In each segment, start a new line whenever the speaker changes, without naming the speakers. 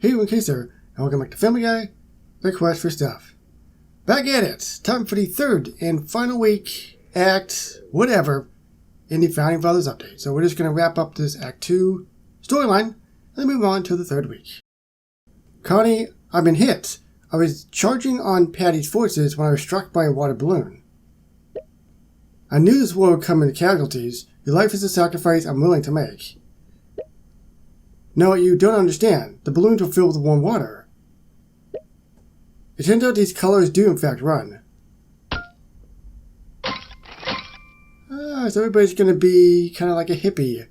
Hey, everyone, Kaiser, and welcome back to Family Guy, the quest for stuff. Back at it! Time for the third and final week, act, whatever, in the Founding Fathers update. So we're just going to wrap up this Act 2 storyline, and then move on to the third week. Connie, I've been hit. I was charging on Patty's forces when I was struck by a water balloon. I knew this war would come into casualties. Your life is a sacrifice I'm willing to make. No, you don't understand. The balloons were filled with warm water. It turns out these colors do in fact run. So everybody's going to be kind of like a hippie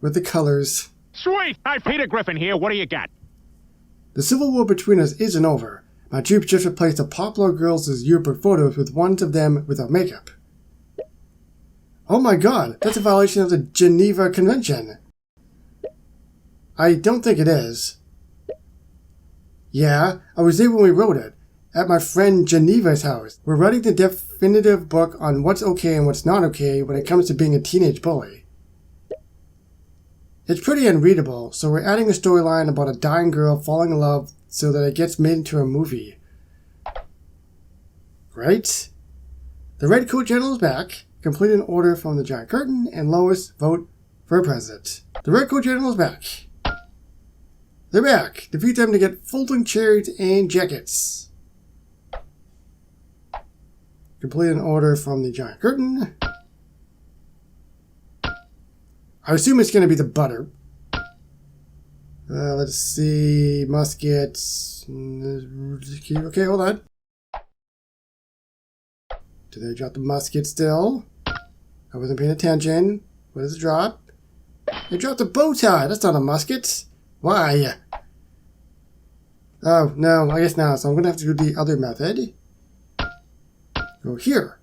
with the colors.
Sweet! Hi, Peter Griffin here. What do you got?
The civil war between us isn't over. My troops just replaced the popular girls' yearbook photos with ones of them without makeup. Oh my god, that's a violation of the Geneva Convention. I don't think it is. Yeah, I was there when we wrote it, at my friend Geneva's house. We're writing the definitive book on what's okay and what's not okay when it comes to being a teenage bully. It's pretty unreadable, so we're adding a storyline about a dying girl falling in love so that it gets made into a movie. Great. The Red Coat General is back. Complete an order from the Giant Curtain, and Lois vote for president. The Red Coat General is back. They're back. Defeat them to get folding chairs and jackets. Complete an order from the Giant Curtain. I assume it's going to be the butter. Let's see. Muskets. Okay, hold on. Did they drop the musket still? I wasn't paying attention. What does it drop? They dropped a bow tie. That's not a musket. Why? Oh, no, I guess not. So I'm going to have to do the other method. Go here.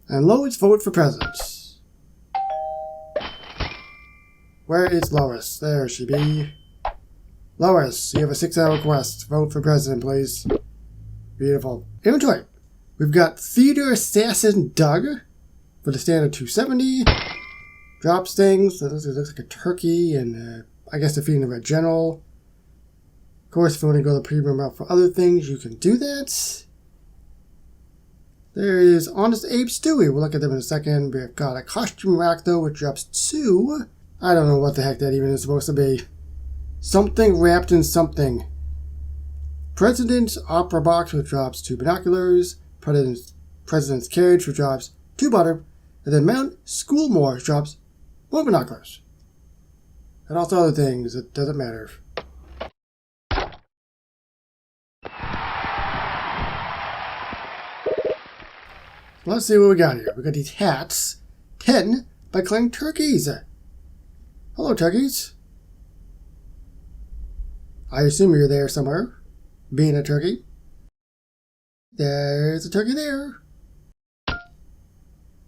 And Lois vote for president. Where is Lois? There she be. Lois, you have a 6-hour quest. Vote for president, please. Beautiful. Inventory. We've got Theater Assassin Doug for the standard 270. Drops things. That looks like a turkey, and I guess defeating the Red General. Of course, if you want to go the premium route for other things, you can do that. There is Honest Abe Stewie. We'll look at them in a second. We've got a costume rack, though, which drops 2. I don't know what the heck that even is supposed to be. Something wrapped in something. President's Opera Box, which drops 2 binoculars. President's Carriage, which drops 2 butter. And then Mount Schoolmore drops 1 binoculars. And also other things. It doesn't matter. Let's see what we got here. We got these hats. 10 by Clang Turkeys. Hello, turkeys. I assume you're there somewhere. Being a turkey. There's a turkey there.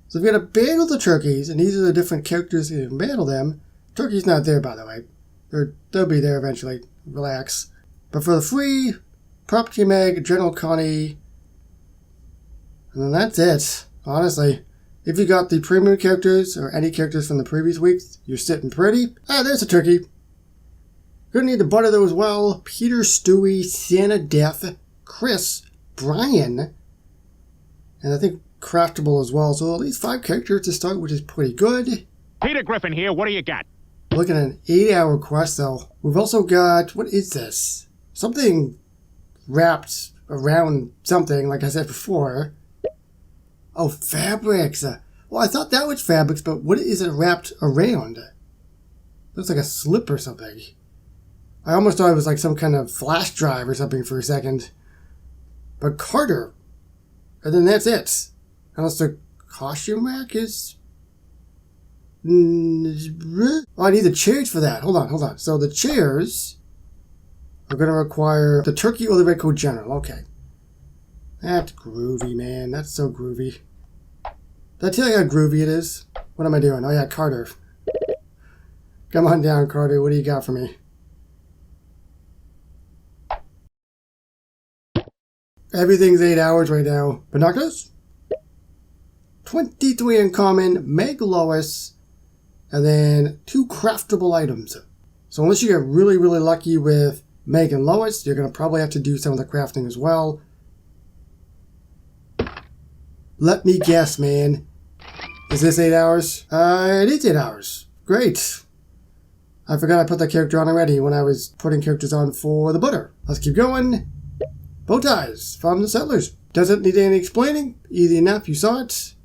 So we've got a battle the turkeys, and these are the different characters who can battle them. Turkey's not there, by the way. They'll be there eventually. Relax. But for the free, Prop Team Egg, General Connie, and then that's it. Honestly, if you got the premium characters or any characters from the previous weeks, you're sitting pretty. Ah, there's a turkey. Gonna need to butter though as well. Peter, Stewie, Santa Death, Chris, Brian, and I think Craftable as well. So at least 5 characters to start, which is pretty good.
Peter Griffin here. What do you got?
Looking at an 8-hour quest though. We've also got, what is this? Something wrapped around something, like I said before. Oh, fabrics. Well, I thought that was fabrics, but what is it wrapped around? Looks like a slip or something. I almost thought it was like some kind of flash drive or something for a second. But Carter. And then that's it. Unless the costume rack is... Oh, I need the chairs for that. Hold on. So the chairs are going to require the turkey or the Red Coat General. Okay. That's groovy, man. That's so groovy. Did I tell you how groovy it is? What am I doing? Oh yeah, Carter. Come on down, Carter. What do you got for me? Everything's 8 hours right now. Binoculars? 23 in common. Meg Lois. and then 2 craftable items. So unless you get really, really lucky with Meg and Lois, you're going to probably have to do some of the crafting as well. Let me guess, man. Is this 8 hours? It is 8 hours. Great. I forgot I put that character on already when I was putting characters on for the butter. Let's keep going. Bow ties from the settlers. Doesn't need any explaining. Easy enough, you saw it.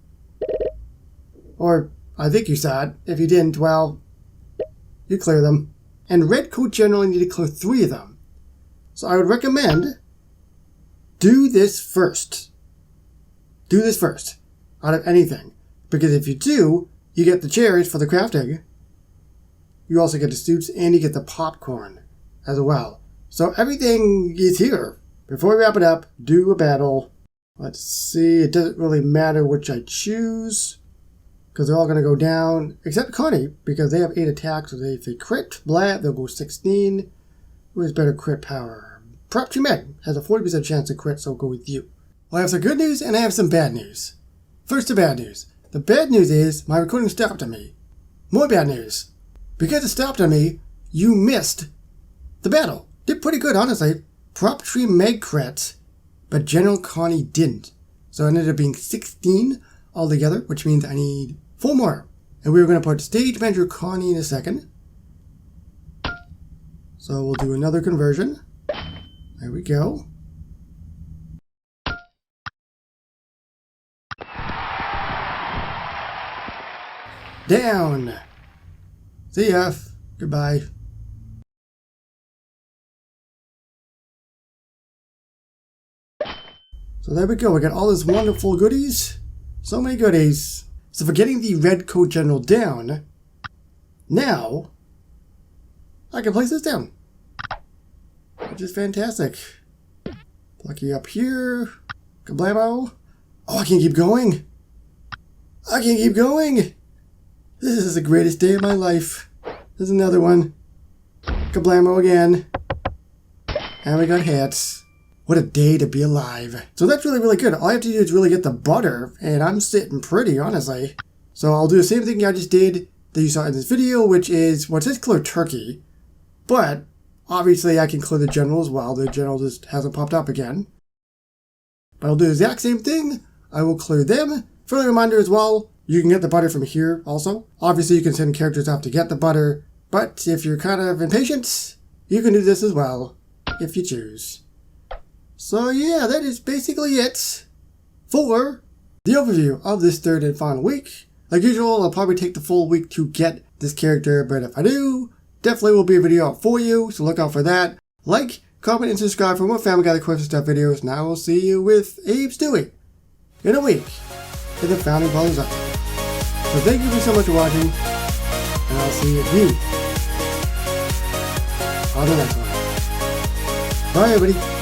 Or, I think you saw it. If you didn't, well, you clear them. And red coat generally need to clear 3 of them. So I would recommend do this first. Do this first out of anything. Because if you do, you get the cherries for the crafting. You also get the suits and you get the popcorn as well. So everything is here. Before we wrap it up, do a battle. Let's see, it doesn't really matter which I choose, because they're all going to go down, except Connie, because they have 8 attacks, so if they crit, blah, they'll go 16. Who has better crit power? Perhaps Meg has a 40% chance to crit, so I'll go with you. Well, I have some good news and I have some bad news. First, the bad news. The bad news is my recording stopped on me. More bad news. Because it stopped on me, you missed the battle. Did pretty good, honestly. Prop Tree Meg crit, but General Connie didn't. So it ended up being 16 altogether, which means I need 4 more. And we were going to put Stage Manager Connie in a second. So we'll do another conversion. There we go. Down. See ya. Goodbye. So there we go, we got all these wonderful goodies. So many goodies. So for getting the red coat general down, now I can place this down. Which is fantastic. Plucky up here. Kablamo. Oh, I can keep going. I can keep going. This is the greatest day of my life. There's another one. Kablamo again. And we got hats. What a day to be alive. So that's really, really good. All I have to do is really get the butter, and I'm sitting pretty, honestly. So I'll do the same thing I just did that you saw in this video, which is, well, it says clear turkey, but obviously I can clear the general as well. The general just hasn't popped up again. But I'll do the exact same thing. I will clear them. Friendly reminder as well, you can get the butter from here also. Obviously you can send characters off to get the butter, but if you're kind of impatient, you can do this as well, if you choose. So yeah, that is basically it for the overview of this 3rd and final week. Like usual, I'll probably take the full week to get this character, but if I do, definitely will be a video out for you, so look out for that. Like, comment, and subscribe for more Family Guy Question Stuff videos, and I will see you with ABE STEWIE in a week for the Founding Fathers Update. So thank you so much for watching, and I'll see you on the next one. Bye everybody.